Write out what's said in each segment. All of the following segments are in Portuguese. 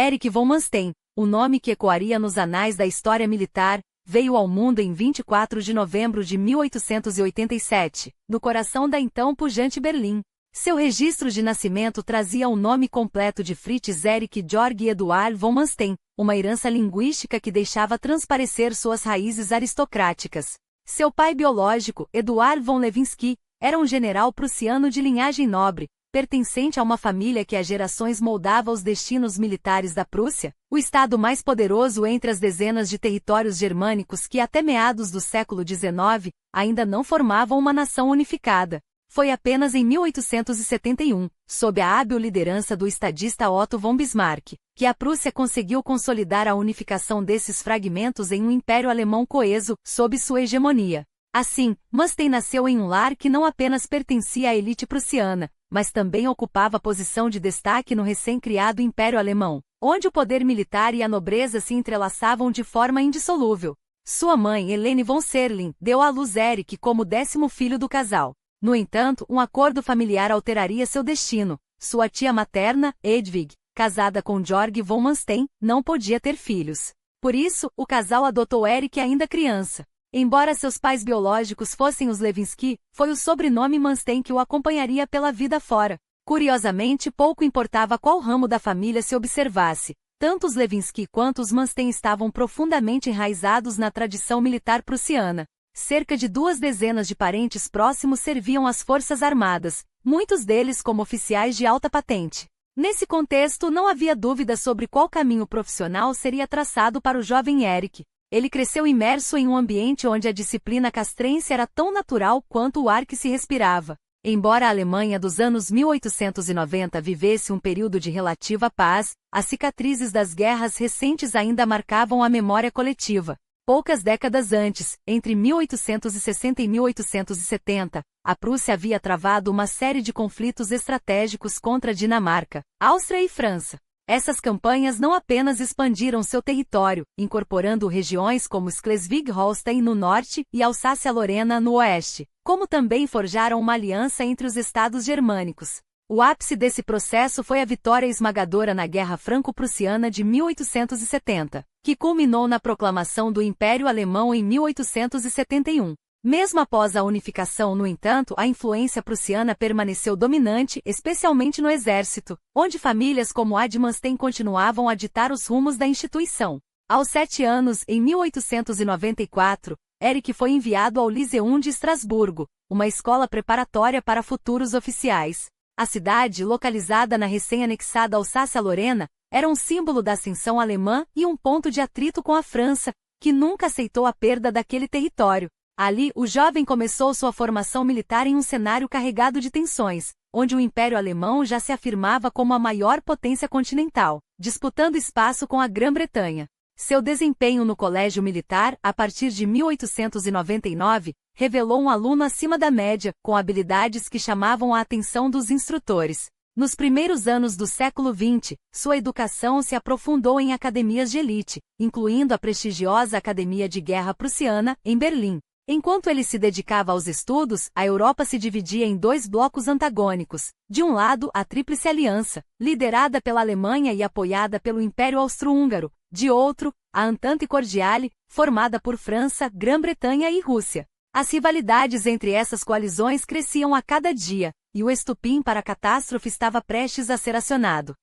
Erich von Manstein, o nome que ecoaria nos anais da história militar, veio ao mundo em 24 de novembro de 1887, no coração da então pujante Berlim. Seu registro de nascimento trazia o nome completo de Fritz Erich Georg Eduard von Manstein, uma herança linguística que deixava transparecer suas raízes aristocráticas. Seu pai biológico, Eduard von Lewinsky, era um general prussiano de linhagem nobre, pertencente a uma família que há gerações moldava os destinos militares da Prússia, o estado mais poderoso entre as dezenas de territórios germânicos que até meados do século XIX ainda não formavam uma nação unificada. Foi apenas em 1871, sob a hábil liderança do estadista Otto von Bismarck, que a Prússia conseguiu consolidar a unificação desses fragmentos em um império alemão coeso, sob sua hegemonia. Assim, Manstein nasceu em um lar que não apenas pertencia à elite prussiana, mas também ocupava posição de destaque no recém-criado Império Alemão, onde o poder militar e a nobreza se entrelaçavam de forma indissolúvel. Sua mãe, Helene von Serling, deu à luz Erich como 10º filho do casal. No entanto, um acordo familiar alteraria seu destino. Sua tia materna, Hedwig, casada com Georg von Manstein, não podia ter filhos. Por isso, o casal adotou Erich ainda criança. Embora seus pais biológicos fossem os Lewinsky, foi o sobrenome Manstein que o acompanharia pela vida fora. Curiosamente, pouco importava qual ramo da família se observasse. Tanto os Lewinsky quanto os Manstein estavam profundamente enraizados na tradição militar prussiana. Cerca de 2 dezenas de parentes próximos serviam às forças armadas, muitos deles como oficiais de alta patente. Nesse contexto, não havia dúvida sobre qual caminho profissional seria traçado para o jovem Erich. Ele cresceu imerso em um ambiente onde a disciplina castrense era tão natural quanto o ar que se respirava. Embora a Alemanha dos anos 1890 vivesse um período de relativa paz, as cicatrizes das guerras recentes ainda marcavam a memória coletiva. Poucas décadas antes, entre 1860 e 1870, a Prússia havia travado uma série de conflitos estratégicos contra a Dinamarca, Áustria e França. Essas campanhas não apenas expandiram seu território, incorporando regiões como Schleswig-Holstein no norte e Alsácia-Lorena no oeste, como também forjaram uma aliança entre os estados germânicos. O ápice desse processo foi a vitória esmagadora na Guerra Franco-Prussiana de 1870, que culminou na proclamação do Império Alemão em 1871. Mesmo após a unificação, no entanto, a influência prussiana permaneceu dominante, especialmente no exército, onde famílias como a de Manstein continuavam a ditar os rumos da instituição. Aos 7 anos, em 1894, Erich foi enviado ao Lyceum de Estrasburgo, uma escola preparatória para futuros oficiais. A cidade, localizada na recém-anexada Alsácia-Lorena, era um símbolo da ascensão alemã e um ponto de atrito com a França, que nunca aceitou a perda daquele território. Ali, o jovem começou sua formação militar em um cenário carregado de tensões, onde o Império Alemão já se afirmava como a maior potência continental, disputando espaço com a Grã-Bretanha. Seu desempenho no colégio militar, a partir de 1899, revelou um aluno acima da média, com habilidades que chamavam a atenção dos instrutores. Nos primeiros anos do século XX, sua educação se aprofundou em academias de elite, incluindo a prestigiosa Academia de Guerra Prussiana, em Berlim. Enquanto ele se dedicava aos estudos, a Europa se dividia em 2 blocos antagônicos. De um lado, a Tríplice Aliança, liderada pela Alemanha e apoiada pelo Império Austro-Húngaro. De outro, a Entente Cordiale, formada por França, Grã-Bretanha e Rússia. As rivalidades entre essas coalizões cresciam a cada dia, e o estupim para a catástrofe estava prestes a ser acionado.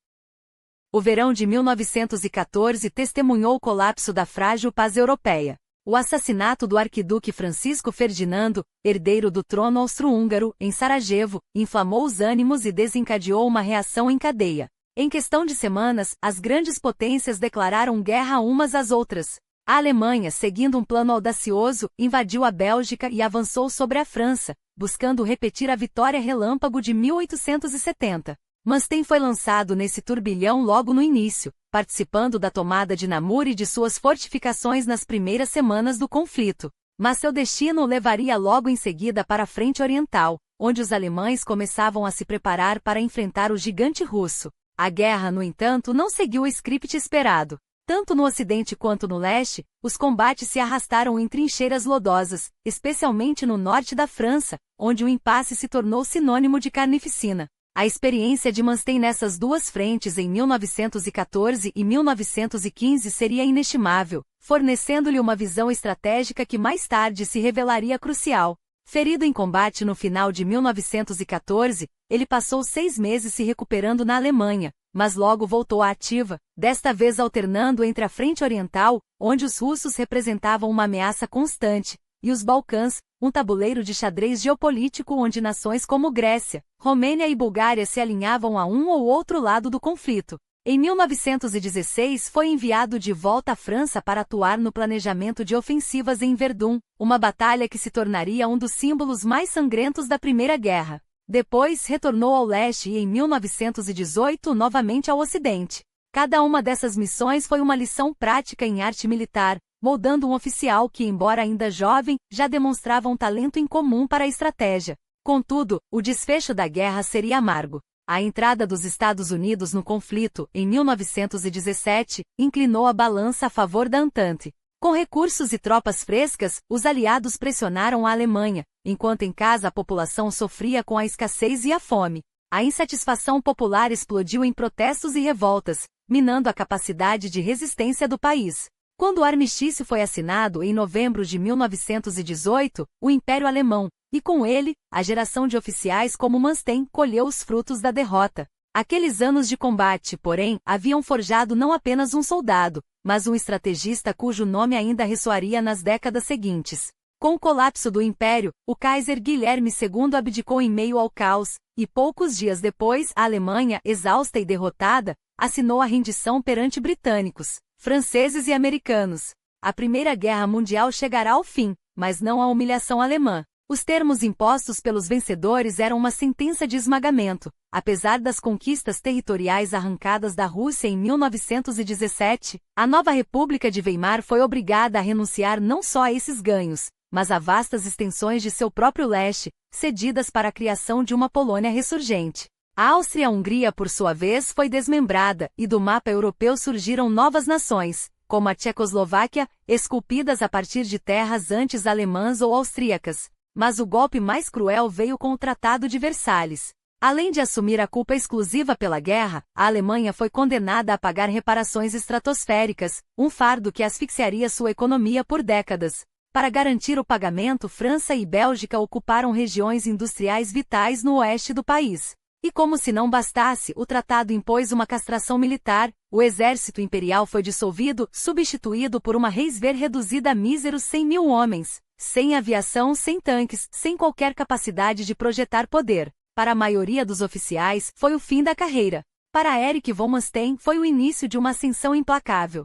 O verão de 1914 testemunhou o colapso da frágil paz europeia. O assassinato do arquiduque Francisco Ferdinando, herdeiro do trono austro-húngaro, em Sarajevo, inflamou os ânimos e desencadeou uma reação em cadeia. Em questão de semanas, as grandes potências declararam guerra umas às outras. A Alemanha, seguindo um plano audacioso, invadiu a Bélgica e avançou sobre a França, buscando repetir a vitória relâmpago de 1870. Manstein foi lançado nesse turbilhão logo no início, participando da tomada de Namur e de suas fortificações nas primeiras semanas do conflito. Mas seu destino o levaria logo em seguida para a frente oriental, onde os alemães começavam a se preparar para enfrentar o gigante russo. A guerra, no entanto, não seguiu o script esperado. Tanto no ocidente quanto no leste, os combates se arrastaram em trincheiras lodosas, especialmente no norte da França, onde o impasse se tornou sinônimo de carnificina. A experiência de Manstein nessas duas frentes em 1914 e 1915 seria inestimável, fornecendo-lhe uma visão estratégica que mais tarde se revelaria crucial. Ferido em combate no final de 1914, ele passou 6 meses se recuperando na Alemanha, mas logo voltou à ativa, desta vez alternando entre a frente oriental, onde os russos representavam uma ameaça constante, e os Balcãs, um tabuleiro de xadrez geopolítico onde nações como Grécia, Romênia e Bulgária se alinhavam a um ou outro lado do conflito. Em 1916 foi enviado de volta à França para atuar no planejamento de ofensivas em Verdun, uma batalha que se tornaria um dos símbolos mais sangrentos da Primeira Guerra. Depois retornou ao leste e em 1918 novamente ao ocidente. Cada uma dessas missões foi uma lição prática em arte militar, moldando um oficial que, embora ainda jovem, já demonstrava um talento incomum para a estratégia. Contudo, o desfecho da guerra seria amargo. A entrada dos Estados Unidos no conflito, em 1917, inclinou a balança a favor da Entente. Com recursos e tropas frescas, os aliados pressionaram a Alemanha, enquanto em casa a população sofria com a escassez e a fome. A insatisfação popular explodiu em protestos e revoltas, minando a capacidade de resistência do país. Quando o armistício foi assinado em novembro de 1918, o Império Alemão, e com ele, a geração de oficiais como Manstein colheu os frutos da derrota. Aqueles anos de combate, porém, haviam forjado não apenas um soldado, mas um estrategista cujo nome ainda ressoaria nas décadas seguintes. Com o colapso do Império, o Kaiser Guilherme II abdicou em meio ao caos, e poucos dias depois, a Alemanha, exausta e derrotada, assinou a rendição perante britânicos, franceses e americanos. A Primeira Guerra Mundial chegará ao fim, mas não a humilhação alemã. Os termos impostos pelos vencedores eram uma sentença de esmagamento. Apesar das conquistas territoriais arrancadas da Rússia em 1917, a nova República de Weimar foi obrigada a renunciar não só a esses ganhos, mas a vastas extensões de seu próprio leste, cedidas para a criação de uma Polônia ressurgente. A Áustria-Hungria, por sua vez, foi desmembrada, e do mapa europeu surgiram novas nações, como a Tchecoslováquia, esculpidas a partir de terras antes alemãs ou austríacas. Mas o golpe mais cruel veio com o Tratado de Versalhes. Além de assumir a culpa exclusiva pela guerra, a Alemanha foi condenada a pagar reparações estratosféricas, um fardo que asfixiaria sua economia por décadas. Para garantir o pagamento, França e Bélgica ocuparam regiões industriais vitais no oeste do país. E como se não bastasse, o tratado impôs uma castração militar, o exército imperial foi dissolvido, substituído por uma Reichswehr reduzida a míseros 100.000 homens, sem aviação, sem tanques, sem qualquer capacidade de projetar poder. Para a maioria dos oficiais, foi o fim da carreira. Para Erich von Manstein, foi o início de uma ascensão implacável.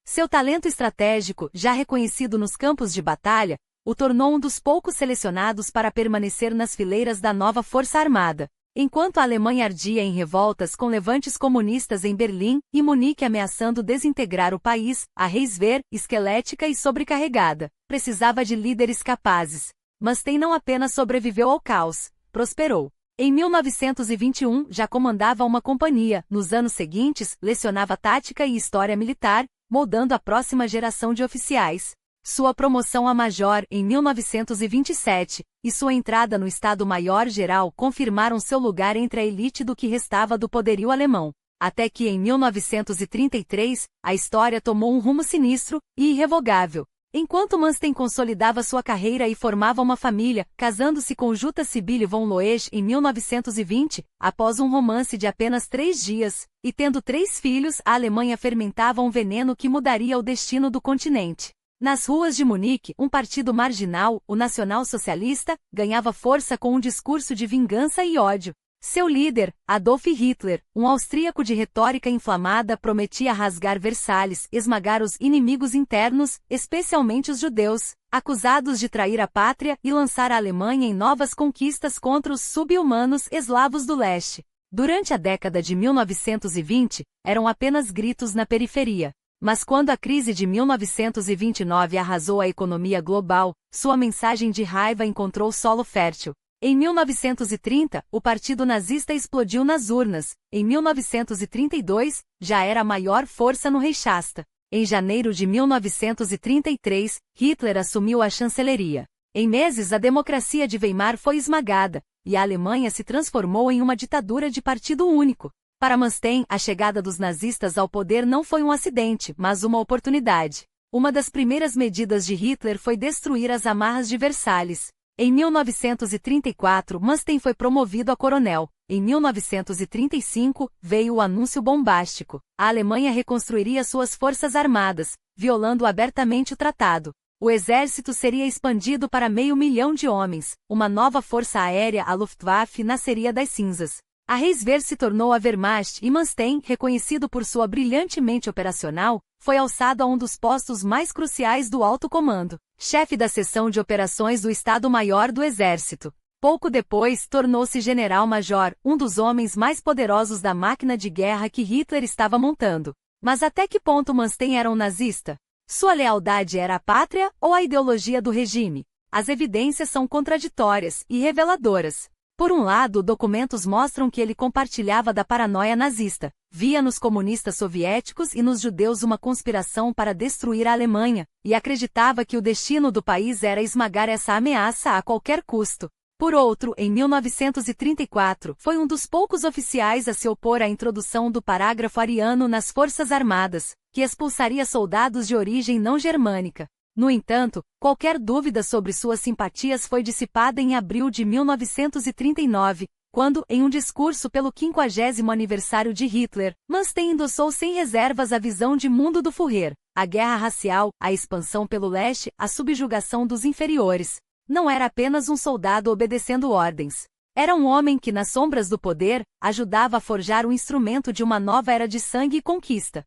Seu talento estratégico, já reconhecido nos campos de batalha, o tornou um dos poucos selecionados para permanecer nas fileiras da nova Força Armada. Enquanto a Alemanha ardia em revoltas com levantes comunistas em Berlim e Munique ameaçando desintegrar o país, a Reichswehr, esquelética e sobrecarregada, precisava de líderes capazes. Manstein não apenas sobreviveu ao caos, prosperou. Em 1921, já comandava uma companhia. Nos anos seguintes, lecionava tática e história militar, moldando a próxima geração de oficiais. Sua promoção a major em 1927 e sua entrada no Estado-Maior-Geral confirmaram seu lugar entre a elite do que restava do poderio alemão. Até que em 1933, a história tomou um rumo sinistro e irrevogável. Enquanto Manstein consolidava sua carreira e formava uma família, casando-se com Jutta Sibylle von Loesch em 1920, após um romance de apenas 3 dias, e tendo 3 filhos, a Alemanha fermentava um veneno que mudaria o destino do continente. Nas ruas de Munique, um partido marginal, o nacional-socialista, ganhava força com um discurso de vingança e ódio. Seu líder, Adolf Hitler, um austríaco de retórica inflamada, prometia rasgar Versalhes, esmagar os inimigos internos, especialmente os judeus, acusados de trair a pátria e lançar a Alemanha em novas conquistas contra os sub-humanos eslavos do leste. Durante a década de 1920, eram apenas gritos na periferia. Mas quando a crise de 1929 arrasou a economia global, sua mensagem de raiva encontrou solo fértil. Em 1930, o Partido Nazista explodiu nas urnas. Em 1932, já era a maior força no Reichstag. Em janeiro de 1933, Hitler assumiu a chancelaria. Em meses, a democracia de Weimar foi esmagada, e a Alemanha se transformou em uma ditadura de partido único. Para Manstein, a chegada dos nazistas ao poder não foi um acidente, mas uma oportunidade. Uma das primeiras medidas de Hitler foi destruir as amarras de Versalhes. Em 1934, Manstein foi promovido a coronel. Em 1935, veio o anúncio bombástico. A Alemanha reconstruiria suas forças armadas, violando abertamente o tratado. O exército seria expandido para 500.000 de homens. Uma nova força aérea, a Luftwaffe, nasceria das cinzas. A Reichswehr se tornou a Wehrmacht e Manstein, reconhecido por sua brilhante mente operacional, foi alçado a um dos postos mais cruciais do alto comando, chefe da seção de operações do Estado-Maior do Exército. Pouco depois, tornou-se general-major, um dos homens mais poderosos da máquina de guerra que Hitler estava montando. Mas até que ponto Manstein era um nazista? Sua lealdade era a pátria ou a ideologia do regime? As evidências são contraditórias e reveladoras. Por um lado, documentos mostram que ele compartilhava da paranoia nazista, via nos comunistas soviéticos e nos judeus uma conspiração para destruir a Alemanha, e acreditava que o destino do país era esmagar essa ameaça a qualquer custo. Por outro, em 1934, foi um dos poucos oficiais a se opor à introdução do parágrafo ariano nas Forças Armadas, que expulsaria soldados de origem não germânica. No entanto, qualquer dúvida sobre suas simpatias foi dissipada em abril de 1939, quando, em um discurso pelo 50º aniversário de Hitler, Manstein endossou sem reservas a visão de mundo do Führer, a guerra racial, a expansão pelo leste, a subjugação dos inferiores. Não era apenas um soldado obedecendo ordens. Era um homem que, nas sombras do poder, ajudava a forjar o instrumento de uma nova era de sangue e conquista.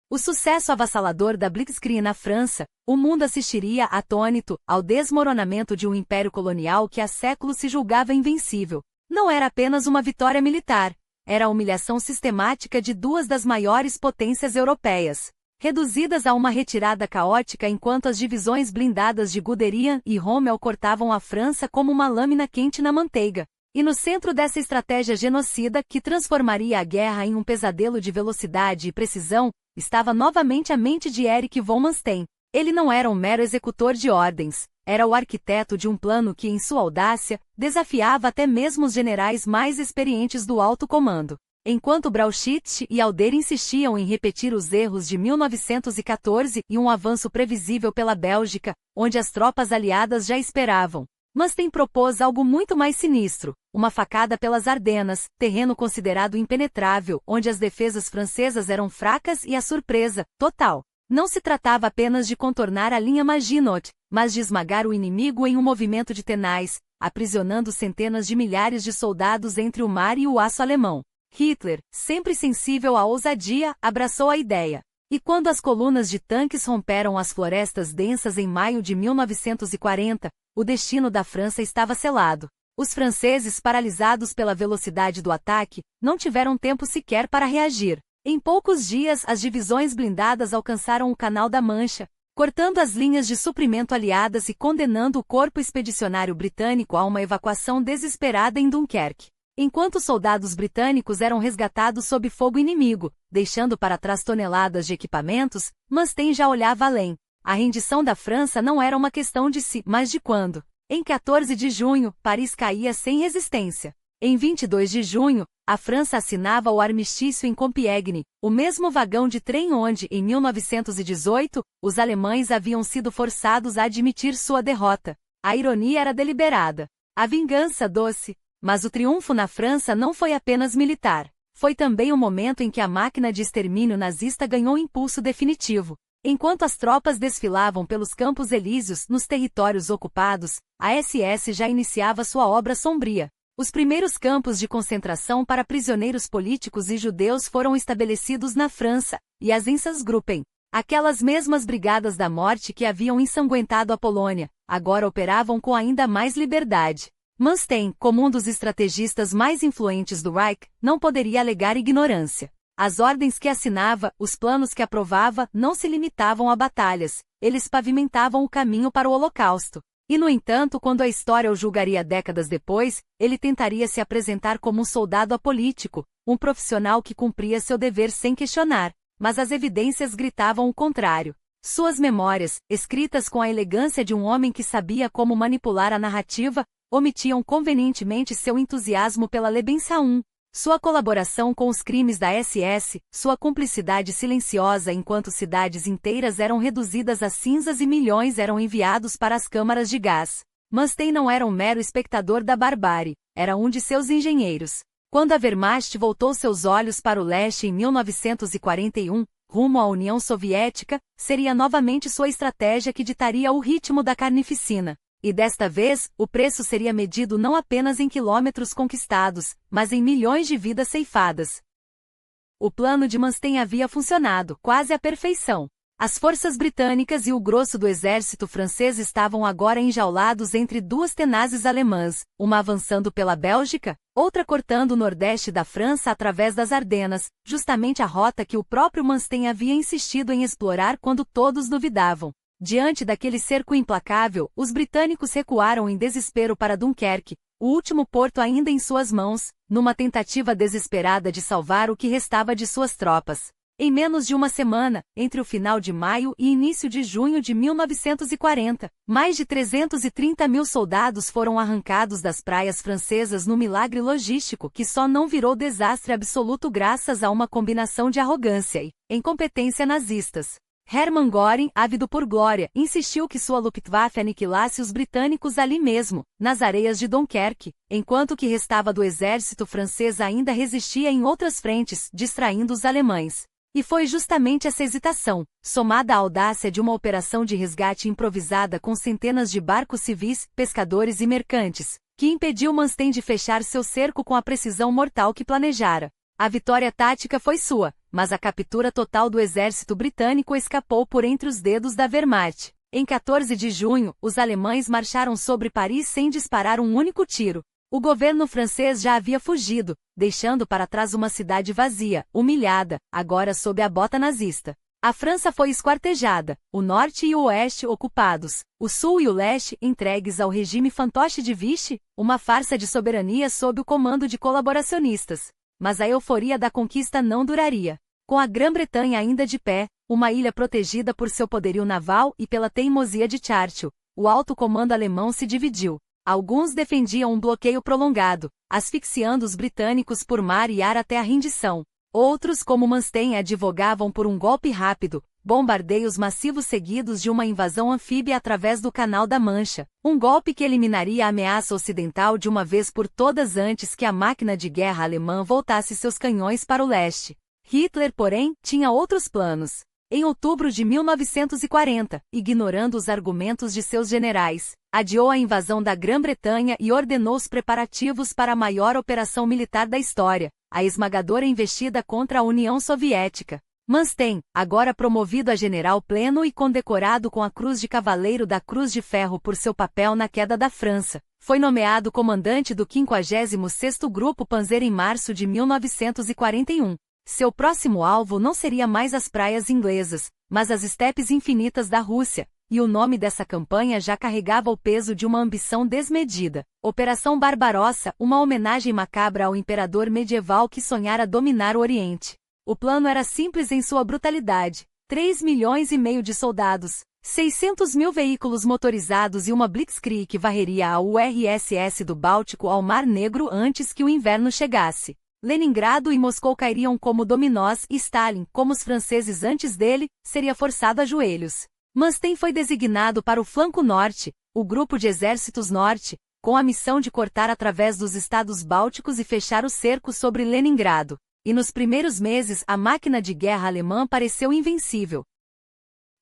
O sucesso avassalador da Blitzkrieg na França, o mundo assistiria atônito ao desmoronamento de um império colonial que há séculos se julgava invencível. Não era apenas uma vitória militar, era a humilhação sistemática de duas das maiores potências europeias, reduzidas a uma retirada caótica enquanto as divisões blindadas de Guderian e Rommel cortavam a França como uma lâmina quente na manteiga. E no centro dessa estratégia genocida, que transformaria a guerra em um pesadelo de velocidade e precisão, estava novamente a mente de Erich von Manstein. Ele não era um mero executor de ordens, era o arquiteto de um plano que, em sua audácia, desafiava até mesmo os generais mais experientes do alto comando. Enquanto Brauchitsch e Alder insistiam em repetir os erros de 1914 e um avanço previsível pela Bélgica, onde as tropas aliadas já esperavam, Manstein propôs algo muito mais sinistro, uma facada pelas Ardenas, terreno considerado impenetrável, onde as defesas francesas eram fracas e a surpresa, total. Não se tratava apenas de contornar a linha Maginot, mas de esmagar o inimigo em um movimento de tenaz, aprisionando centenas de milhares de soldados entre o mar e o aço alemão. Hitler, sempre sensível à ousadia, abraçou a ideia. E quando as colunas de tanques romperam as florestas densas em maio de 1940, o destino da França estava selado. Os franceses, paralisados pela velocidade do ataque, não tiveram tempo sequer para reagir. Em poucos dias, as divisões blindadas alcançaram o Canal da Mancha, cortando as linhas de suprimento aliadas e condenando o corpo expedicionário britânico a uma evacuação desesperada em Dunkerque. Enquanto os soldados britânicos eram resgatados sob fogo inimigo, deixando para trás toneladas de equipamentos, Manstein já olhava além. A rendição da França não era uma questão de se, mas de quando. Em 14 de junho, Paris caía sem resistência. Em 22 de junho, a França assinava o armistício em Compiègne, o mesmo vagão de trem onde, em 1918, os alemães haviam sido forçados a admitir sua derrota. A ironia era deliberada. A vingança doce. Mas o triunfo na França não foi apenas militar. Foi também o momento em que a máquina de extermínio nazista ganhou impulso definitivo. Enquanto as tropas desfilavam pelos Campos Elíseos nos territórios ocupados, a SS já iniciava sua obra sombria. Os primeiros campos de concentração para prisioneiros políticos e judeus foram estabelecidos na França, e as Einsatzgruppen, aquelas mesmas brigadas da morte que haviam ensanguentado a Polônia, agora operavam com ainda mais liberdade. Manstein, como um dos estrategistas mais influentes do Reich, não poderia alegar ignorância. As ordens que assinava, os planos que aprovava, não se limitavam a batalhas, eles pavimentavam o caminho para o Holocausto. E no entanto, quando a história o julgaria décadas depois, ele tentaria se apresentar como um soldado apolítico, um profissional que cumpria seu dever sem questionar. Mas as evidências gritavam o contrário. Suas memórias, escritas com a elegância de um homem que sabia como manipular a narrativa, omitiam convenientemente seu entusiasmo pela Lebensraum, sua colaboração com os crimes da SS, sua cumplicidade silenciosa enquanto cidades inteiras eram reduzidas a cinzas e milhões eram enviados para as câmaras de gás. Manstein não era um mero espectador da barbárie, era um de seus engenheiros. Quando a Wehrmacht voltou seus olhos para o leste em 1941, rumo à União Soviética, seria novamente sua estratégia que ditaria o ritmo da carnificina. E desta vez, o preço seria medido não apenas em quilômetros conquistados, mas em milhões de vidas ceifadas. O plano de Manstein havia funcionado, quase à perfeição. As forças britânicas e o grosso do exército francês estavam agora enjaulados entre duas tenazes alemãs, uma avançando pela Bélgica, outra cortando o nordeste da França através das Ardenas, justamente a rota que o próprio Manstein havia insistido em explorar quando todos duvidavam. Diante daquele cerco implacável, os britânicos recuaram em desespero para Dunquerque, o último porto ainda em suas mãos, numa tentativa desesperada de salvar o que restava de suas tropas. Em menos de uma semana, entre o final de maio e início de junho de 1940, mais de 330 mil soldados foram arrancados das praias francesas no milagre logístico que só não virou desastre absoluto graças a uma combinação de arrogância e incompetência nazistas. Hermann Göring, ávido por glória, insistiu que sua Luftwaffe aniquilasse os britânicos ali mesmo, nas areias de Dunquerque, enquanto o que restava do exército francês ainda resistia em outras frentes, distraindo os alemães. E foi justamente essa hesitação, somada à audácia de uma operação de resgate improvisada com centenas de barcos civis, pescadores e mercantes, que impediu Manstein de fechar seu cerco com a precisão mortal que planejara. A vitória tática foi sua, mas a captura total do exército britânico escapou por entre os dedos da Wehrmacht. Em 14 de junho, os alemães marcharam sobre Paris sem disparar um único tiro. O governo francês já havia fugido, deixando para trás uma cidade vazia, humilhada, agora sob a bota nazista. A França foi esquartejada, o norte e o oeste ocupados, o sul e o leste entregues ao regime fantoche de Vichy, uma farsa de soberania sob o comando de colaboracionistas. Mas a euforia da conquista não duraria. Com a Grã-Bretanha ainda de pé, uma ilha protegida por seu poderio naval e pela teimosia de Churchill, o alto comando alemão se dividiu. Alguns defendiam um bloqueio prolongado, asfixiando os britânicos por mar e ar até a rendição. Outros, como Manstein, advogavam por um golpe rápido, bombardeios massivos seguidos de uma invasão anfíbia através do Canal da Mancha, um golpe que eliminaria a ameaça ocidental de uma vez por todas antes que a máquina de guerra alemã voltasse seus canhões para o leste. Hitler, porém, tinha outros planos. Em outubro de 1940, ignorando os argumentos de seus generais, adiou a invasão da Grã-Bretanha e ordenou os preparativos para a maior operação militar da história, a esmagadora investida contra a União Soviética. Manstein, agora promovido a general pleno e condecorado com a Cruz de Cavaleiro da Cruz de Ferro por seu papel na queda da França, foi nomeado comandante do 56º Grupo Panzer em março de 1941. Seu próximo alvo não seria mais as praias inglesas, mas as estepes infinitas da Rússia, e o nome dessa campanha já carregava o peso de uma ambição desmedida. Operação Barbarossa, uma homenagem macabra ao imperador medieval que sonhara dominar o Oriente. O plano era simples em sua brutalidade: 3,5 milhões de soldados, 600 mil veículos motorizados e uma blitzkrieg que varreria a URSS do Báltico ao Mar Negro antes que o inverno chegasse. Leningrado e Moscou cairiam como dominós e Stalin, como os franceses antes dele, seria forçado a joelhos. Manstein foi designado para o flanco norte, o grupo de exércitos norte, com a missão de cortar através dos estados bálticos e fechar o cerco sobre Leningrado. E nos primeiros meses a máquina de guerra alemã pareceu invencível.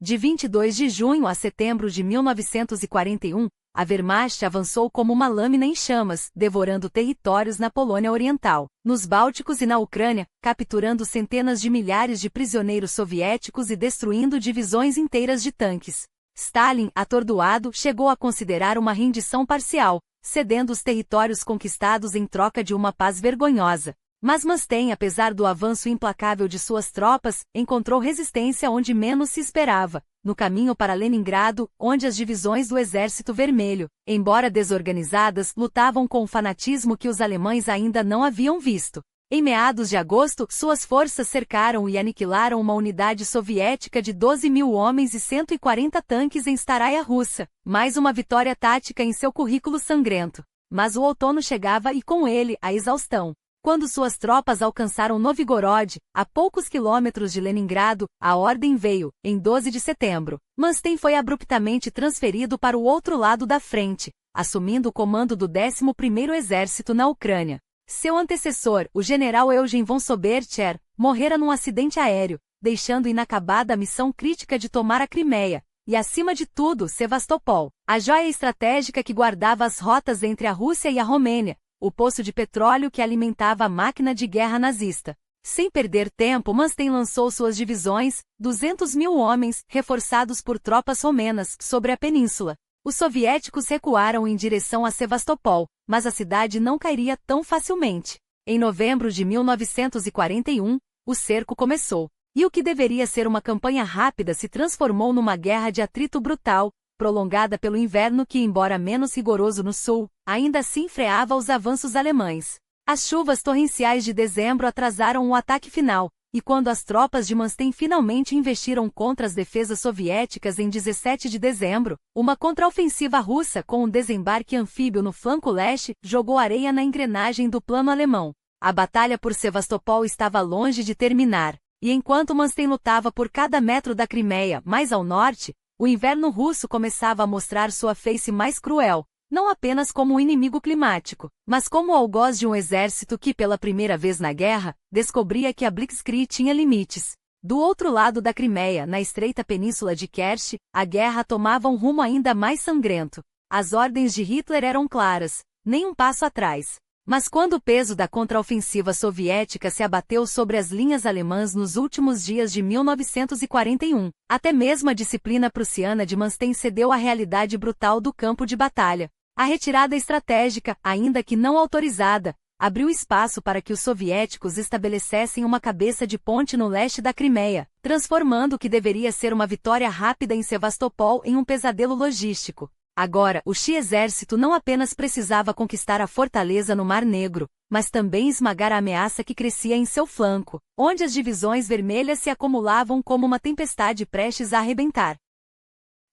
De 22 de junho a setembro de 1941, a Wehrmacht avançou como uma lâmina em chamas, devorando territórios na Polônia Oriental, nos Bálticos e na Ucrânia, capturando centenas de milhares de prisioneiros soviéticos e destruindo divisões inteiras de tanques. Stalin, atordoado, chegou a considerar uma rendição parcial, cedendo os territórios conquistados em troca de uma paz vergonhosa. Mas Manstein, apesar do avanço implacável de suas tropas, encontrou resistência onde menos se esperava, no caminho para Leningrado, onde as divisões do Exército Vermelho, embora desorganizadas, lutavam com um fanatismo que os alemães ainda não haviam visto. Em meados de agosto, suas forças cercaram e aniquilaram uma unidade soviética de 12.000 homens e 140 tanques em Staraya Russa, mais uma vitória tática em seu currículo sangrento. Mas o outono chegava e com ele, a exaustão. Quando suas tropas alcançaram Novgorod, a poucos quilômetros de Leningrado, a ordem veio, em 12 de setembro. Manstein foi abruptamente transferido para o outro lado da frente, assumindo o comando do 11º Exército na Ucrânia. Seu antecessor, o general Eugen von Sobercher, morrera num acidente aéreo, deixando inacabada a missão crítica de tomar a Crimeia, e acima de tudo, Sevastopol, a joia estratégica que guardava as rotas entre a Rússia e a Romênia, o poço de petróleo que alimentava a máquina de guerra nazista. Sem perder tempo, Manstein lançou suas divisões, 200.000 homens, reforçados por tropas romenas, sobre a península. Os soviéticos recuaram em direção a Sevastopol, mas a cidade não cairia tão facilmente. Em novembro de 1941, o cerco começou, e o que deveria ser uma campanha rápida se transformou numa guerra de atrito brutal, prolongada pelo inverno que, embora menos rigoroso no sul, ainda assim freava os avanços alemães. As chuvas torrenciais de dezembro atrasaram o ataque final, e quando as tropas de Manstein finalmente investiram contra as defesas soviéticas em 17 de dezembro, uma contraofensiva russa com um desembarque anfíbio no flanco leste jogou areia na engrenagem do plano alemão. A batalha por Sevastopol estava longe de terminar, e enquanto Manstein lutava por cada metro da Crimeia mais ao norte, o inverno russo começava a mostrar sua face mais cruel, não apenas como um inimigo climático, mas como o algoz de um exército que, pela primeira vez na guerra, descobria que a Blitzkrieg tinha limites. Do outro lado da Crimeia, na estreita península de Kerch, a guerra tomava um rumo ainda mais sangrento. As ordens de Hitler eram claras, nem um passo atrás. Mas quando o peso da contraofensiva soviética se abateu sobre as linhas alemãs nos últimos dias de 1941, até mesmo a disciplina prussiana de Manstein cedeu à realidade brutal do campo de batalha. A retirada estratégica, ainda que não autorizada, abriu espaço para que os soviéticos estabelecessem uma cabeça de ponte no leste da Crimeia, transformando o que deveria ser uma vitória rápida em Sevastopol em um pesadelo logístico. Agora, o exército não apenas precisava conquistar a fortaleza no Mar Negro, mas também esmagar a ameaça que crescia em seu flanco, onde as divisões vermelhas se acumulavam como uma tempestade prestes a arrebentar.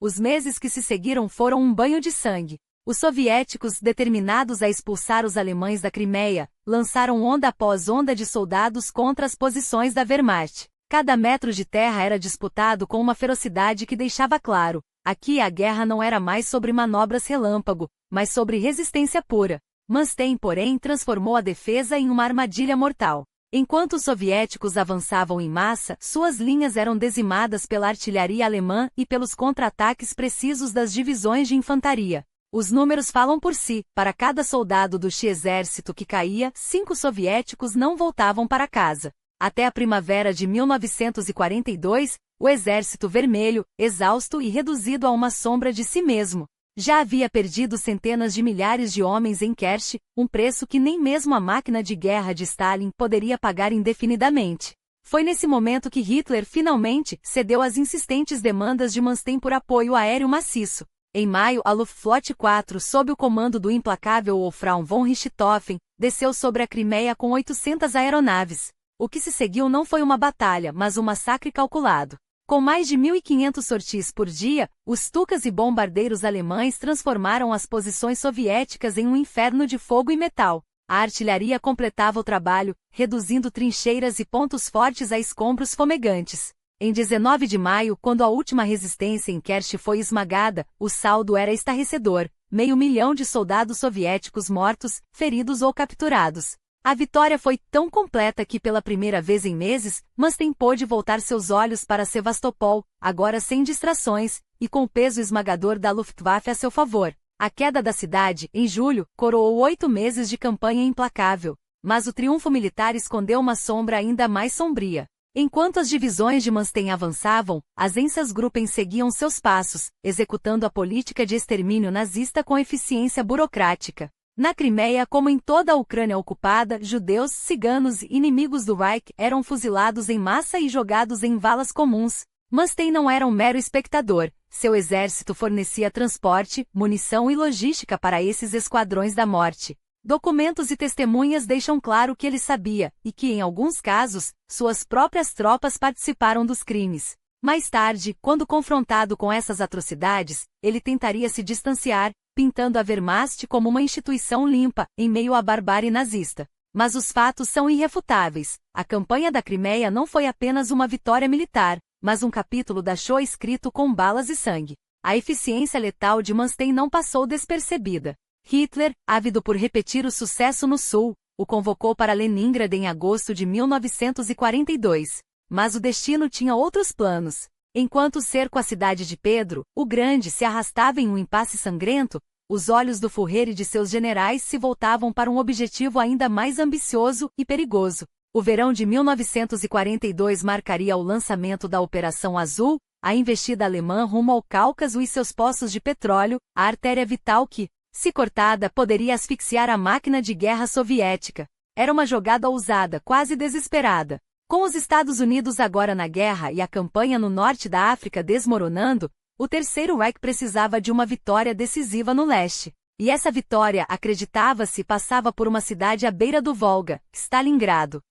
Os meses que se seguiram foram um banho de sangue. Os soviéticos, determinados a expulsar os alemães da Crimeia, lançaram onda após onda de soldados contra as posições da Wehrmacht. Cada metro de terra era disputado com uma ferocidade que deixava claro: aqui a guerra não era mais sobre manobras relâmpago, mas sobre resistência pura. Manstein, porém, transformou a defesa em uma armadilha mortal. Enquanto os soviéticos avançavam em massa, suas linhas eram dizimadas pela artilharia alemã e pelos contra-ataques precisos das divisões de infantaria. Os números falam por si: para cada soldado do exército que caía, 5 soviéticos não voltavam para casa. Até a primavera de 1942, o Exército Vermelho, exausto e reduzido a uma sombra de si mesmo, já havia perdido centenas de milhares de homens em Kerch, um preço que nem mesmo a máquina de guerra de Stalin poderia pagar indefinidamente. Foi nesse momento que Hitler finalmente cedeu às insistentes demandas de Manstein por apoio aéreo maciço. Em maio, a Luftwaffe 4, sob o comando do implacável Wolfram von Richthofen, desceu sobre a Crimeia com 800 aeronaves. O que se seguiu não foi uma batalha, mas um massacre calculado. Com mais de 1.500 sortis por dia, os Tukas e bombardeiros alemães transformaram as posições soviéticas em um inferno de fogo e metal. A artilharia completava o trabalho, reduzindo trincheiras e pontos fortes a escombros fumegantes. Em 19 de maio, quando a última resistência em Kerch foi esmagada, o saldo era estarrecedor: 500.000 de soldados soviéticos mortos, feridos ou capturados. A vitória foi tão completa que, pela primeira vez em meses, Manstein pôde voltar seus olhos para Sevastopol, agora sem distrações, e com o peso esmagador da Luftwaffe a seu favor. A queda da cidade, em julho, coroou 8 meses de campanha implacável, mas o triunfo militar escondeu uma sombra ainda mais sombria. Enquanto as divisões de Manstein avançavam, as Einsatzgruppen seguiam seus passos, executando a política de extermínio nazista com eficiência burocrática. Na Crimeia, como em toda a Ucrânia ocupada, judeus, ciganos e inimigos do Reich eram fuzilados em massa e jogados em valas comuns. Manstein não era um mero espectador, seu exército fornecia transporte, munição e logística para esses esquadrões da morte. Documentos e testemunhas deixam claro que ele sabia, e que em alguns casos, suas próprias tropas participaram dos crimes. Mais tarde, quando confrontado com essas atrocidades, ele tentaria se distanciar, pintando a Wehrmacht como uma instituição limpa, em meio à barbárie nazista. Mas os fatos são irrefutáveis. A campanha da Crimeia não foi apenas uma vitória militar, mas um capítulo da Shoah escrito com balas e sangue. A eficiência letal de Manstein não passou despercebida. Hitler, ávido por repetir o sucesso no Sul, o convocou para Leningrad em agosto de 1942. Mas o destino tinha outros planos. Enquanto o cerco à cidade de Pedro, o Grande, se arrastava em um impasse sangrento, os olhos do Führer e de seus generais se voltavam para um objetivo ainda mais ambicioso e perigoso. O verão de 1942 marcaria o lançamento da Operação Azul, a investida alemã rumo ao Cáucaso e seus poços de petróleo, a artéria vital que, se cortada, poderia asfixiar a máquina de guerra soviética. Era uma jogada ousada, quase desesperada. Com os Estados Unidos agora na guerra e a campanha no norte da África desmoronando, o Terceiro Reich precisava de uma vitória decisiva no leste. E essa vitória, acreditava-se, passava por uma cidade à beira do Volga, Stalingrado.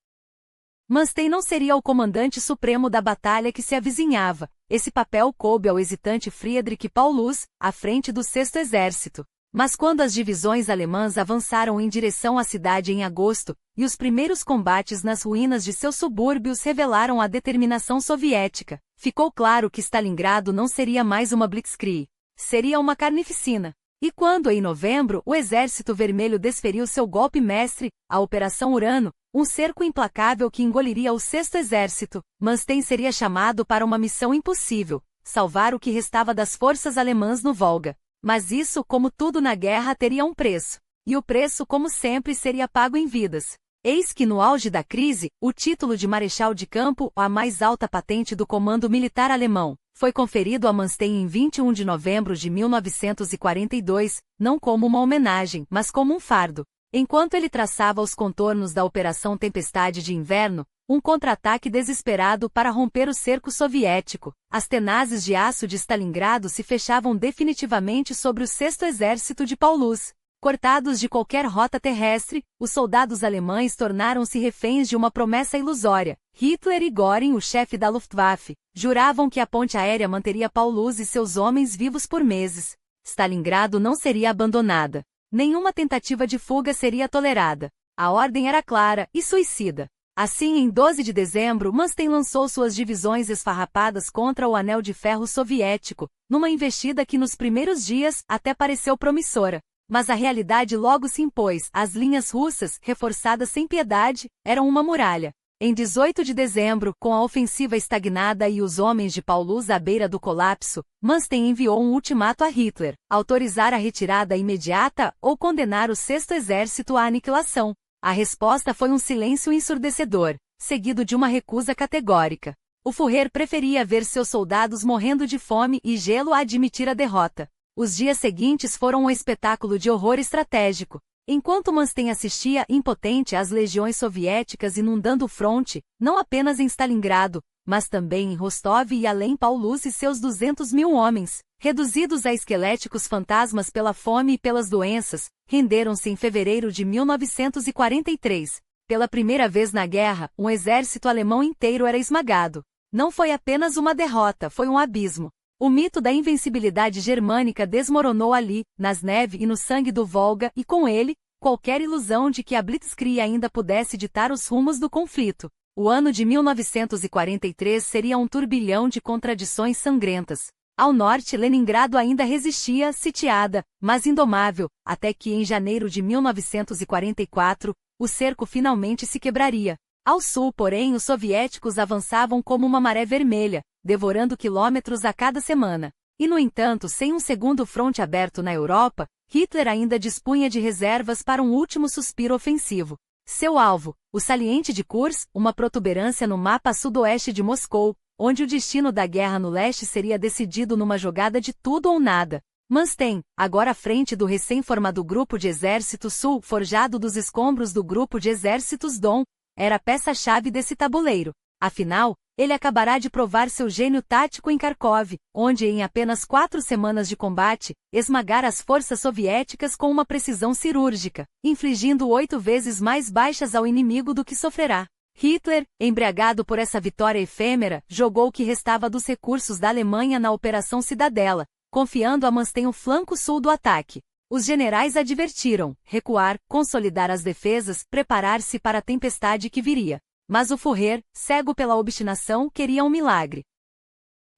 Manstein não seria o comandante supremo da batalha que se avizinhava. Esse papel coube ao hesitante Friedrich Paulus, à frente do 6º Exército. Mas quando as divisões alemãs avançaram em direção à cidade em agosto, e os primeiros combates nas ruínas de seus subúrbios revelaram a determinação soviética, ficou claro que Stalingrado não seria mais uma blitzkrieg. Seria uma carnificina. E quando, em novembro, o Exército Vermelho desferiu seu golpe mestre, a Operação Urano, um cerco implacável que engoliria o 6º Exército, Manstein seria chamado para uma missão impossível: salvar o que restava das forças alemãs no Volga. Mas isso, como tudo na guerra, teria um preço. E o preço, como sempre, seria pago em vidas. Eis que no auge da crise, o título de Marechal de Campo, a mais alta patente do comando militar alemão, foi conferido a Manstein em 21 de novembro de 1942, não como uma homenagem, mas como um fardo. Enquanto ele traçava os contornos da Operação Tempestade de Inverno, um contra-ataque desesperado para romper o cerco soviético, as tenazes de aço de Stalingrado se fechavam definitivamente sobre o 6º Exército de Paulus. Cortados de qualquer rota terrestre, os soldados alemães tornaram-se reféns de uma promessa ilusória. Hitler e Göring, o chefe da Luftwaffe, juravam que a ponte aérea manteria Paulus e seus homens vivos por meses. Stalingrado não seria abandonada. Nenhuma tentativa de fuga seria tolerada. A ordem era clara e suicida. Assim, em 12 de dezembro, Manstein lançou suas divisões esfarrapadas contra o Anel de Ferro soviético, numa investida que nos primeiros dias até pareceu promissora. Mas a realidade logo se impôs. As linhas russas, reforçadas sem piedade, eram uma muralha. Em 18 de dezembro, com a ofensiva estagnada e os homens de Paulus à beira do colapso, Manstein enviou um ultimato a Hitler: autorizar a retirada imediata ou condenar o 6º Exército à aniquilação. A resposta foi um silêncio ensurdecedor, seguido de uma recusa categórica. O Führer preferia ver seus soldados morrendo de fome e gelo a admitir a derrota. Os dias seguintes foram um espetáculo de horror estratégico. Enquanto Manstein assistia impotente às legiões soviéticas inundando o fronte, não apenas em Stalingrado, mas também em Rostov e além, Paulus e seus 200.000 homens, reduzidos a esqueléticos fantasmas pela fome e pelas doenças, renderam-se em fevereiro de 1943. Pela primeira vez na guerra, um exército alemão inteiro era esmagado. Não foi apenas uma derrota, foi um abismo. O mito da invencibilidade germânica desmoronou ali, nas neves e no sangue do Volga, e com ele, qualquer ilusão de que a Blitzkrieg ainda pudesse ditar os rumos do conflito. O ano de 1943 seria um turbilhão de contradições sangrentas. Ao norte, Leningrado ainda resistia, sitiada, mas indomável, até que em janeiro de 1944, o cerco finalmente se quebraria. Ao sul, porém, os soviéticos avançavam como uma maré vermelha, devorando quilômetros a cada semana. E, no entanto, sem um segundo fronte aberto na Europa, Hitler ainda dispunha de reservas para um último suspiro ofensivo. Seu alvo, o saliente de Kursk, uma protuberância no mapa a sudoeste de Moscou, onde o destino da guerra no leste seria decidido numa jogada de tudo ou nada. Manstein, agora à frente do recém-formado Grupo de Exército Sul, forjado dos escombros do Grupo de Exércitos Dom, era a peça-chave desse tabuleiro. Afinal, Ele acabará de provar seu gênio tático em Kharkov, onde em apenas 4 semanas de combate, esmagara as forças soviéticas com uma precisão cirúrgica, infligindo 8 vezes mais baixas ao inimigo do que sofrerá. Hitler, embriagado por essa vitória efêmera, jogou o que restava dos recursos da Alemanha na Operação Cidadela, confiando a Manstein o flanco sul do ataque. Os generais advertiram: recuar, consolidar as defesas, preparar-se para a tempestade que viria. Mas o Führer, cego pela obstinação, queria um milagre.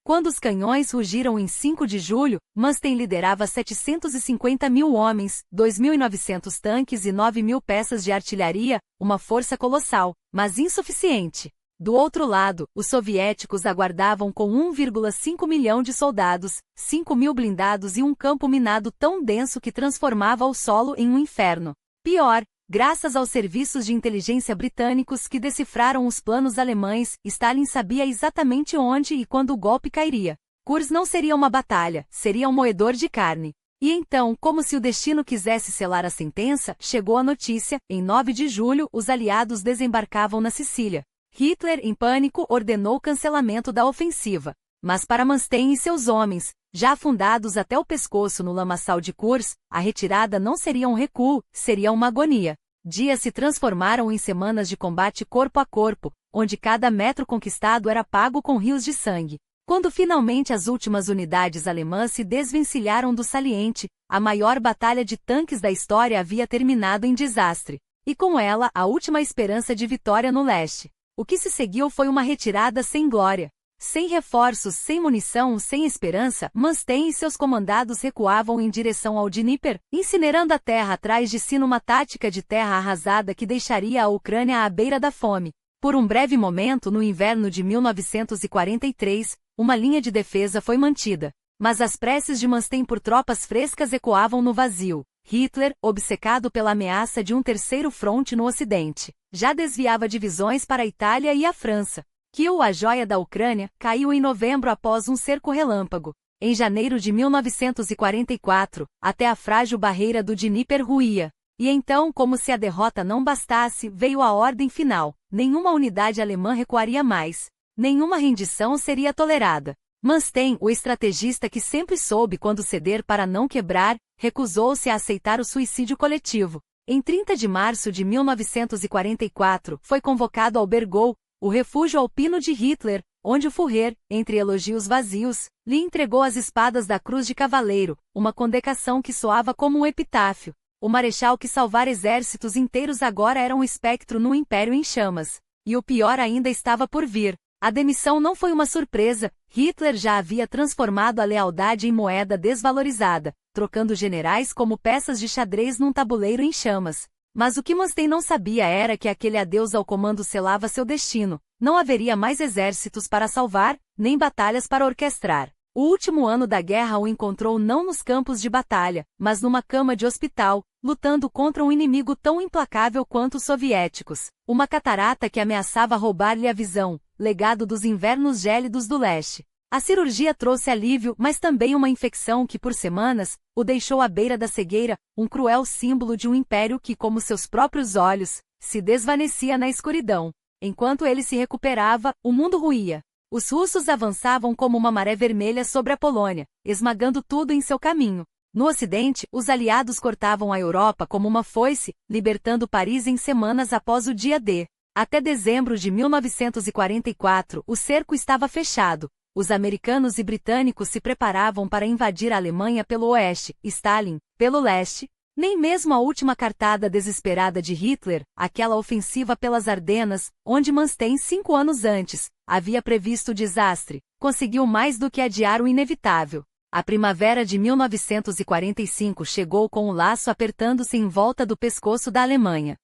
Quando os canhões rugiram em 5 de julho, Manstein liderava 750 mil homens, 2.900 tanques e 9.000 peças de artilharia, uma força colossal, mas insuficiente. Do outro lado, os soviéticos aguardavam com 1,5 milhão de soldados, 5.000 blindados e um campo minado tão denso que transformava o solo em um inferno. Pior, graças aos serviços de inteligência britânicos que decifraram os planos alemães, Stalin sabia exatamente onde e quando o golpe cairia. Kurs não seria uma batalha, seria um moedor de carne. E então, como se o destino quisesse selar a sentença, chegou a notícia: em 9 de julho, os aliados desembarcavam na Sicília. Hitler, em pânico, ordenou o cancelamento da ofensiva. Mas para Manstein e seus homens, já afundados até o pescoço no lamaçal de Kurs, a retirada não seria um recuo, seria uma agonia. Dias se transformaram em semanas de combate corpo a corpo, onde cada metro conquistado era pago com rios de sangue. Quando finalmente as últimas unidades alemãs se desvencilharam do saliente, a maior batalha de tanques da história havia terminado em desastre. E com ela, a última esperança de vitória no leste. O que se seguiu foi uma retirada sem glória. Sem reforços, sem munição, sem esperança, Manstein e seus comandados recuavam em direção ao Dnieper, incinerando a terra atrás de si numa tática de terra arrasada que deixaria a Ucrânia à beira da fome. Por um breve momento, no inverno de 1943, uma linha de defesa foi mantida. Mas as preces de Manstein por tropas frescas ecoavam no vazio. Hitler, obcecado pela ameaça de um terceiro fronte no Ocidente, já desviava divisões para a Itália e a França. Kiel, a joia da Ucrânia, caiu em novembro após um cerco relâmpago. Em janeiro de 1944, até a frágil barreira do Dnieper ruía. E então, como se a derrota não bastasse, veio a ordem final: nenhuma unidade alemã recuaria mais. Nenhuma rendição seria tolerada. Manstein, o estrategista que sempre soube quando ceder para não quebrar, recusou-se a aceitar o suicídio coletivo. Em 30 de março de 1944, foi convocado ao Berghof, o refúgio alpino de Hitler, onde o Führer, entre elogios vazios, lhe entregou as espadas da Cruz de Cavaleiro, uma condecoração que soava como um epitáfio. O marechal que salvara exércitos inteiros agora era um espectro no império em chamas. E o pior ainda estava por vir. A demissão não foi uma surpresa. Hitler já havia transformado a lealdade em moeda desvalorizada, trocando generais como peças de xadrez num tabuleiro em chamas. Mas o que Manstein não sabia era que aquele adeus ao comando selava seu destino. Não haveria mais exércitos para salvar, nem batalhas para orquestrar. O último ano da guerra o encontrou não nos campos de batalha, mas numa cama de hospital, lutando contra um inimigo tão implacável quanto os soviéticos. Uma catarata que ameaçava roubar-lhe a visão, legado dos invernos gélidos do leste. A cirurgia trouxe alívio, mas também uma infecção que por semanas, o deixou à beira da cegueira, um cruel símbolo de um império que, como seus próprios olhos, se desvanecia na escuridão. Enquanto ele se recuperava, o mundo ruía. Os russos avançavam como uma maré vermelha sobre a Polônia, esmagando tudo em seu caminho. No Ocidente, os aliados cortavam a Europa como uma foice, libertando Paris em semanas após o dia D. Até dezembro de 1944, o cerco estava fechado. Os americanos e britânicos se preparavam para invadir a Alemanha pelo oeste, Stalin, pelo leste. Nem mesmo a última cartada desesperada de Hitler, aquela ofensiva pelas Ardenas, onde Manstein 5 anos antes havia previsto o desastre, conseguiu mais do que adiar o inevitável. A primavera de 1945 chegou com o laço apertando-se em volta do pescoço da Alemanha.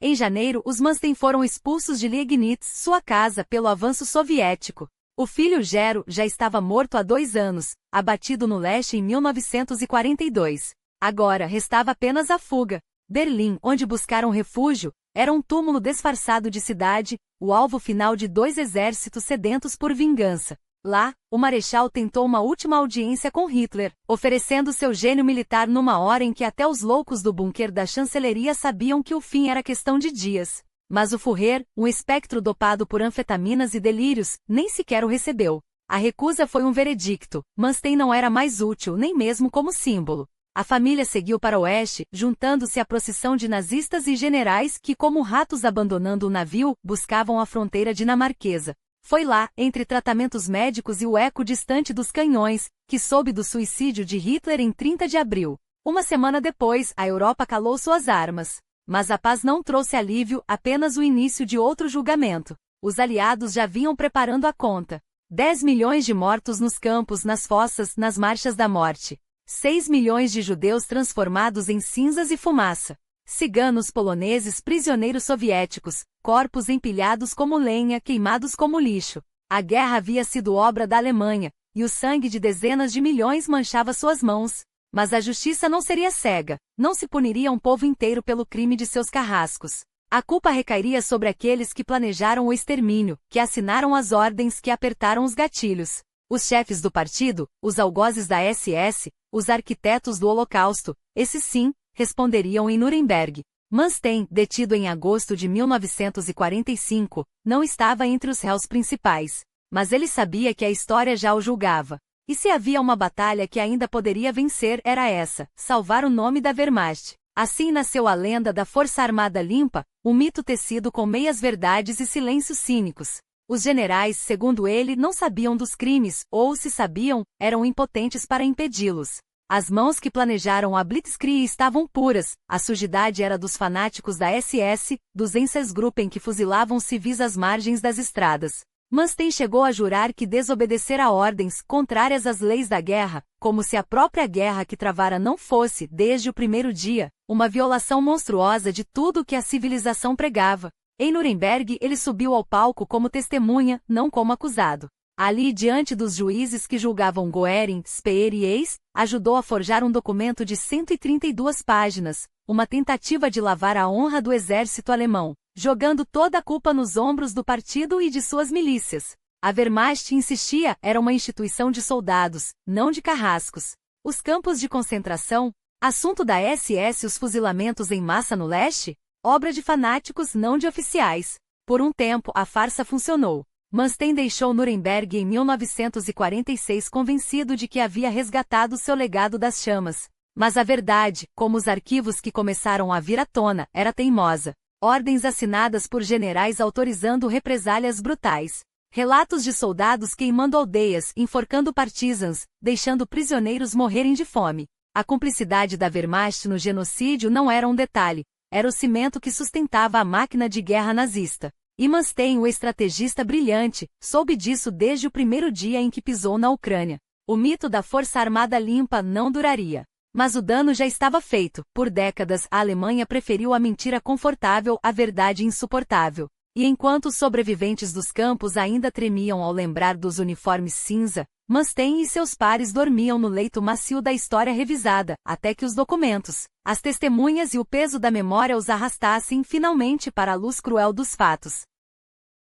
Em janeiro, os Manstein foram expulsos de Liegnitz, sua casa, pelo avanço soviético. O filho Gero já estava morto há 2 anos, abatido no leste em 1942. Agora restava apenas a fuga. Berlim, onde buscaram refúgio, era um túmulo disfarçado de cidade, o alvo final de 2 exércitos sedentos por vingança. Lá, o marechal tentou uma última audiência com Hitler, oferecendo seu gênio militar numa hora em que até os loucos do bunker da chancelaria sabiam que o fim era questão de dias. Mas o Führer, um espectro dopado por anfetaminas e delírios, nem sequer o recebeu. A recusa foi um veredicto. Manstein não era mais útil nem mesmo como símbolo. A família seguiu para o oeste, juntando-se à procissão de nazistas e generais que, como ratos abandonando o navio, buscavam a fronteira dinamarquesa. Foi lá, entre tratamentos médicos e o eco distante dos canhões, que soube do suicídio de Hitler em 30 de abril. Uma semana depois, a Europa calou suas armas. Mas a paz não trouxe alívio, apenas o início de outro julgamento. Os aliados já vinham preparando a conta. 10 milhões de mortos nos campos, nas fossas, nas marchas da morte. 6 milhões de judeus transformados em cinzas e fumaça. Ciganos poloneses prisioneiros soviéticos, corpos empilhados como lenha, queimados como lixo. A guerra havia sido obra da Alemanha, e o sangue de dezenas de milhões manchava suas mãos. Mas a justiça não seria cega, não se puniria um povo inteiro pelo crime de seus carrascos. A culpa recairia sobre aqueles que planejaram o extermínio, que assinaram as ordens, que apertaram os gatilhos. Os chefes do partido, os algozes da SS, os arquitetos do Holocausto, esses sim, responderiam em Nuremberg. Manstein, detido em agosto de 1945, não estava entre os réus principais. Mas ele sabia que a história já o julgava. E se havia uma batalha que ainda poderia vencer, era essa: salvar o nome da Wehrmacht. Assim nasceu a lenda da Força Armada Limpa, um mito tecido com meias-verdades e silêncios cínicos. Os generais, segundo ele, não sabiam dos crimes, ou, se sabiam, eram impotentes para impedi-los. As mãos que planejaram a Blitzkrieg estavam puras, a sujidade era dos fanáticos da SS, dos Einsatzgruppen que fuzilavam civis às margens das estradas. Manstein chegou a jurar que desobedecera ordens contrárias às leis da guerra, como se a própria guerra que travara não fosse, desde o primeiro dia, uma violação monstruosa de tudo o que a civilização pregava. Em Nuremberg, ele subiu ao palco como testemunha, não como acusado. Ali, diante dos juízes que julgavam Göring, Speer e Hess, ajudou a forjar um documento de 132 páginas, uma tentativa de lavar a honra do exército alemão, jogando toda a culpa nos ombros do partido e de suas milícias. A Wehrmacht, insistia, era uma instituição de soldados, não de carrascos. Os campos de concentração, assunto da SS, os fuzilamentos em massa no leste, obra de fanáticos, não de oficiais. Por um tempo, a farsa funcionou. Manstein deixou Nuremberg em 1946 convencido de que havia resgatado seu legado das chamas. Mas a verdade, como os arquivos que começaram a vir à tona, era teimosa. Ordens assinadas por generais autorizando represálias brutais. Relatos de soldados queimando aldeias, enforcando partisans, deixando prisioneiros morrerem de fome. A cumplicidade da Wehrmacht no genocídio não era um detalhe, era o cimento que sustentava a máquina de guerra nazista. E Manstein, o estrategista brilhante, soube disso desde o primeiro dia em que pisou na Ucrânia. O mito da Força Armada Limpa não duraria. Mas o dano já estava feito. Por décadas, a Alemanha preferiu a mentira confortável à verdade insuportável. E enquanto os sobreviventes dos campos ainda tremiam ao lembrar dos uniformes cinza, Manstein e seus pares dormiam no leito macio da história revisada, até que os documentos, as testemunhas e o peso da memória os arrastassem finalmente para a luz cruel dos fatos.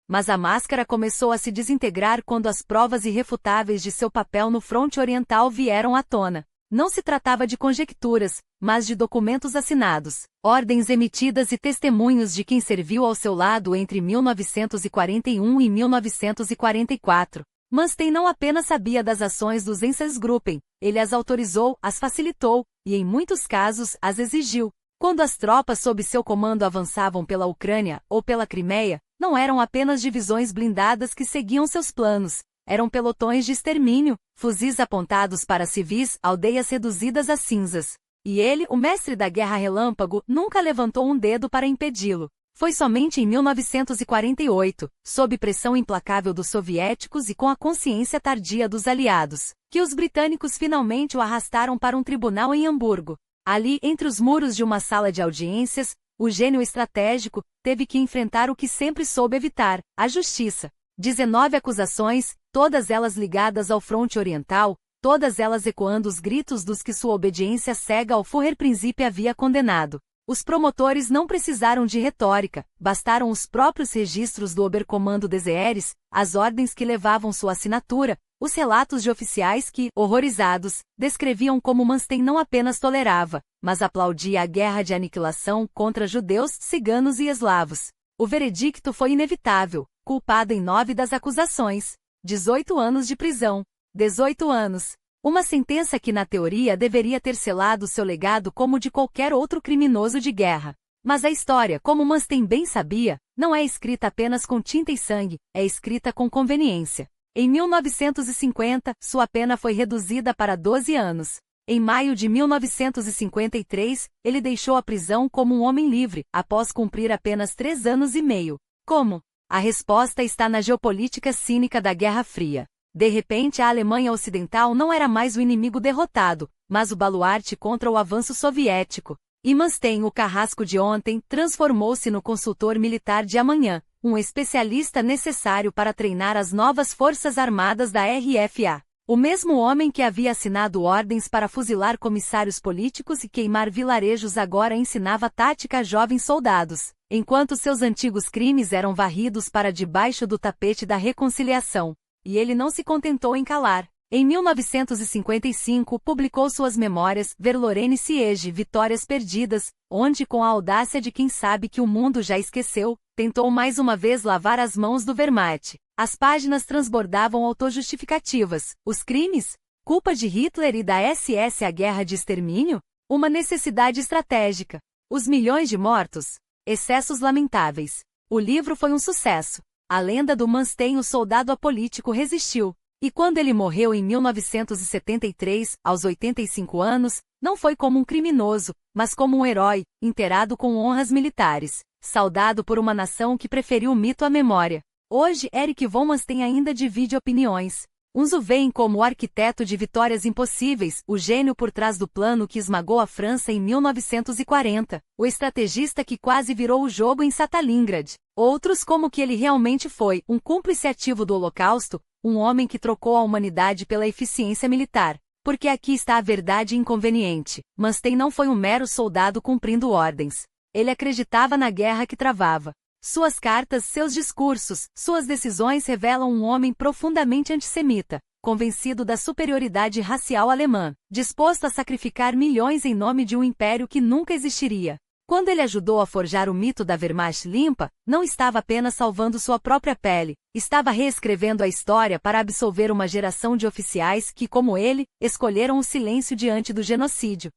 Mas a máscara começou a se desintegrar quando as provas irrefutáveis de seu papel no fronte oriental vieram à tona. Não se tratava de conjecturas, mas de documentos assinados, ordens emitidas e testemunhos de quem serviu ao seu lado entre 1941 e 1944. Manstein não apenas sabia das ações dos Einsatzgruppen, ele as autorizou, as facilitou, e em muitos casos as exigiu. Quando as tropas sob seu comando avançavam pela Ucrânia ou pela Crimeia, não eram apenas divisões blindadas que seguiam seus planos. Eram pelotões de extermínio, fuzis apontados para civis, aldeias reduzidas a cinzas. E ele, o mestre da guerra relâmpago, nunca levantou um dedo para impedi-lo. Foi somente em 1948, sob pressão implacável dos soviéticos e com a consciência tardia dos aliados, que os britânicos finalmente o arrastaram para um tribunal em Hamburgo. Ali, entre os muros de uma sala de audiências, o gênio estratégico teve que enfrentar o que sempre soube evitar, a justiça. 19 acusações, todas elas ligadas ao fronte oriental, todas elas ecoando os gritos dos que sua obediência cega ao Führerprinzip havia condenado. Os promotores não precisaram de retórica, bastaram os próprios registros do Oberkommando des Heeres, as ordens que levavam sua assinatura, os relatos de oficiais que, horrorizados, descreviam como Manstein não apenas tolerava, mas aplaudia a guerra de aniquilação contra judeus, ciganos e eslavos. O veredicto foi inevitável, culpado em 9 das acusações. 18 anos de prisão. 18 anos. Uma sentença que na teoria deveria ter selado seu legado como o de qualquer outro criminoso de guerra. Mas a história, como Manstein bem sabia, não é escrita apenas com tinta e sangue, é escrita com conveniência. Em 1950, sua pena foi reduzida para 12 anos. Em maio de 1953, ele deixou a prisão como um homem livre, após cumprir apenas 3 anos e meio. Como? A resposta está na geopolítica cínica da Guerra Fria. De repente, a Alemanha Ocidental não era mais o inimigo derrotado, mas o baluarte contra o avanço soviético. E Manstein, o carrasco de ontem, transformou-se no consultor militar de amanhã, um especialista necessário para treinar as novas forças armadas da RFA. O mesmo homem que havia assinado ordens para fuzilar comissários políticos e queimar vilarejos agora ensinava tática a jovens soldados, enquanto seus antigos crimes eram varridos para debaixo do tapete da reconciliação. E ele não se contentou em calar. Em 1955, publicou suas memórias Verlorene Siege, Vitórias Perdidas, onde, com a audácia de quem sabe que o mundo já esqueceu, tentou mais uma vez lavar as mãos do Wehrmacht. As páginas transbordavam autojustificativas. Os crimes? Culpa de Hitler e da SS a guerra de extermínio? Uma necessidade estratégica. Os milhões de mortos? Excessos lamentáveis. O livro foi um sucesso. A lenda do Manstein, o soldado apolítico, resistiu. E quando ele morreu em 1973, aos 85 anos, não foi como um criminoso, mas como um herói, enterrado com honras militares, saudado por uma nação que preferiu o mito à memória. Hoje, Erich von Manstein ainda divide opiniões. Uns o veem como o arquiteto de vitórias impossíveis, o gênio por trás do plano que esmagou a França em 1940, o estrategista que quase virou o jogo em Stalingrad. Outros como que ele realmente foi, um cúmplice ativo do Holocausto, um homem que trocou a humanidade pela eficiência militar. Porque aqui está a verdade inconveniente. Manstein não foi um mero soldado cumprindo ordens. Ele acreditava na guerra que travava. Suas cartas, seus discursos, suas decisões revelam um homem profundamente antissemita, convencido da superioridade racial alemã, disposto a sacrificar milhões em nome de um império que nunca existiria. Quando ele ajudou a forjar o mito da Wehrmacht limpa, não estava apenas salvando sua própria pele, estava reescrevendo a história para absolver uma geração de oficiais que, como ele, escolheram o silêncio diante do genocídio.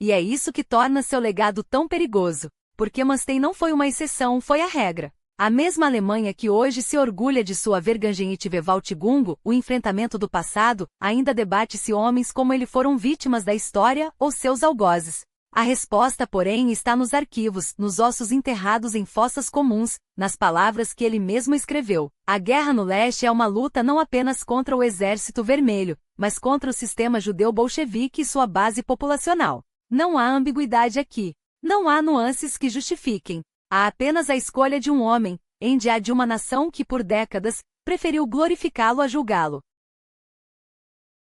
E é isso que torna seu legado tão perigoso. Porque Manstein não foi uma exceção, foi a regra. A mesma Alemanha que hoje se orgulha de sua Vergangenheitsbewältigung, o enfrentamento do passado, ainda debate se homens como ele foram vítimas da história ou seus algozes. A resposta, porém, está nos arquivos, nos ossos enterrados em fossas comuns, nas palavras que ele mesmo escreveu. A guerra no leste é uma luta não apenas contra o Exército Vermelho, mas contra o sistema judeu-bolchevique e sua base populacional. Não há ambiguidade aqui. Não há nuances que justifiquem. Há apenas a escolha de um homem, de uma nação que por décadas, preferiu glorificá-lo a julgá-lo.